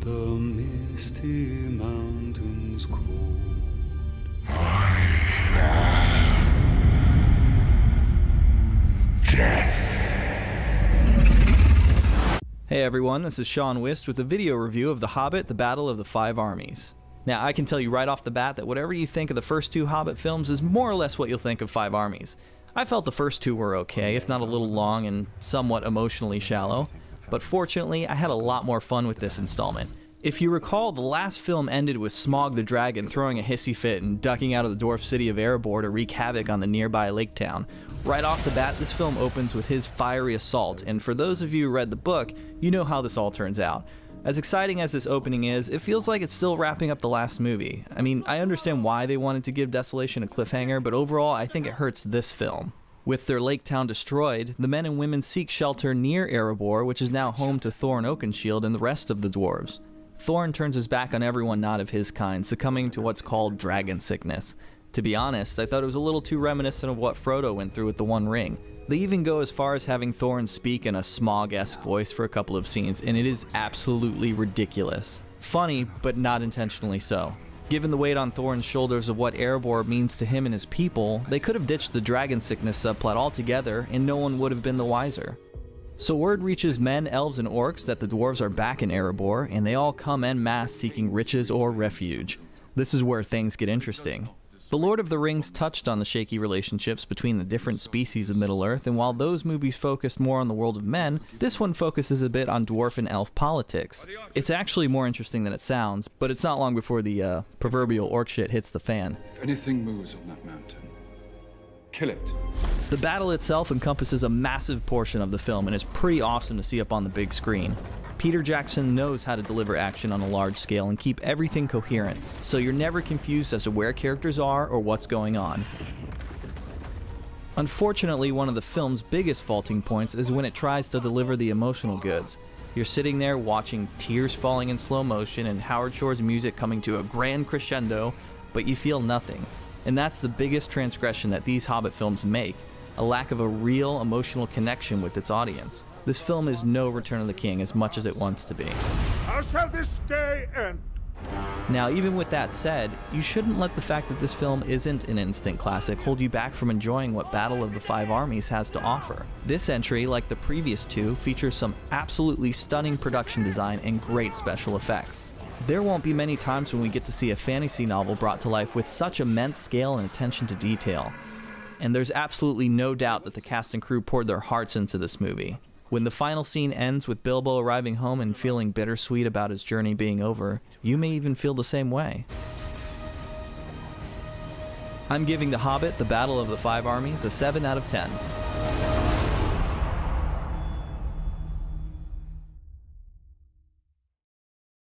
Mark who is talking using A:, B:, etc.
A: the misty mountains cold.
B: Hey everyone, this is Sean Wist with a video review of The Hobbit, The Battle of the Five Armies. Now, I can tell you right off the bat that whatever you think of the first two Hobbit films is more or less what you'll think of Five Armies. I felt the first two were okay, if not a little long and somewhat emotionally shallow, but fortunately, I had a lot more fun with this installment. If you recall, the last film ended with Smaug the dragon throwing a hissy fit and ducking out of the dwarf city of Erebor to wreak havoc on the nearby lake town. Right off the bat, this film opens with his fiery assault, and for those of you who read the book, you know how this all turns out. As exciting as this opening is, it feels like it's still wrapping up the last movie. I mean, I understand why they wanted to give Desolation a cliffhanger, but overall, I think it hurts this film. With their lake town destroyed, the men and women seek shelter near Erebor, which is now home to Thorin Oakenshield and the rest of the dwarves. Thorin turns his back on everyone not of his kind, succumbing to what's called dragon sickness. To be honest, I thought it was a little too reminiscent of what Frodo went through with the One Ring. They even go as far as having Thorin speak in a Smaug-esque voice for a couple of scenes, and it is absolutely ridiculous. Funny, but not intentionally so. Given the weight on Thorin's shoulders of what Erebor means to him and his people, they could have ditched the dragon sickness subplot altogether, and no one would have been the wiser. So word reaches men, elves, and orcs that the dwarves are back in Erebor, and they all come en masse seeking riches or refuge. This is where things get interesting. The Lord of the Rings touched on the shaky relationships between the different species of Middle-earth, and while those movies focused more on the world of men, this one focuses a bit on dwarf and elf politics. It's actually more interesting than it sounds, but it's not long before the proverbial orc shit hits the fan.
C: If anything moves on that mountain, kill it.
B: The battle itself encompasses a massive portion of the film and is pretty awesome to see up on the big screen. Peter Jackson knows how to deliver action on a large scale and keep everything coherent, so you're never confused as to where characters are or what's going on. Unfortunately, one of the film's biggest faulting points is when it tries to deliver the emotional goods. You're sitting there watching tears falling in slow motion and Howard Shore's music coming to a grand crescendo, but you feel nothing. And that's the biggest transgression that these Hobbit films make, a lack of a real emotional connection with its audience. This film is no Return of the King as much as it wants to be.
D: How shall this day end?
B: Now, even with that said, you shouldn't let the fact that this film isn't an instant classic hold you back from enjoying what Battle of the Five Armies has to offer. This entry, like the previous two, features some absolutely stunning production design and great special effects. There won't be many times when we get to see a fantasy novel brought to life with such immense scale and attention to detail. And there's absolutely no doubt that the cast and crew poured their hearts into this movie. When the final scene ends with Bilbo arriving home and feeling bittersweet about his journey being over, you may even feel the same way. I'm giving The Hobbit, The Battle of the Five Armies a 7 out of 10.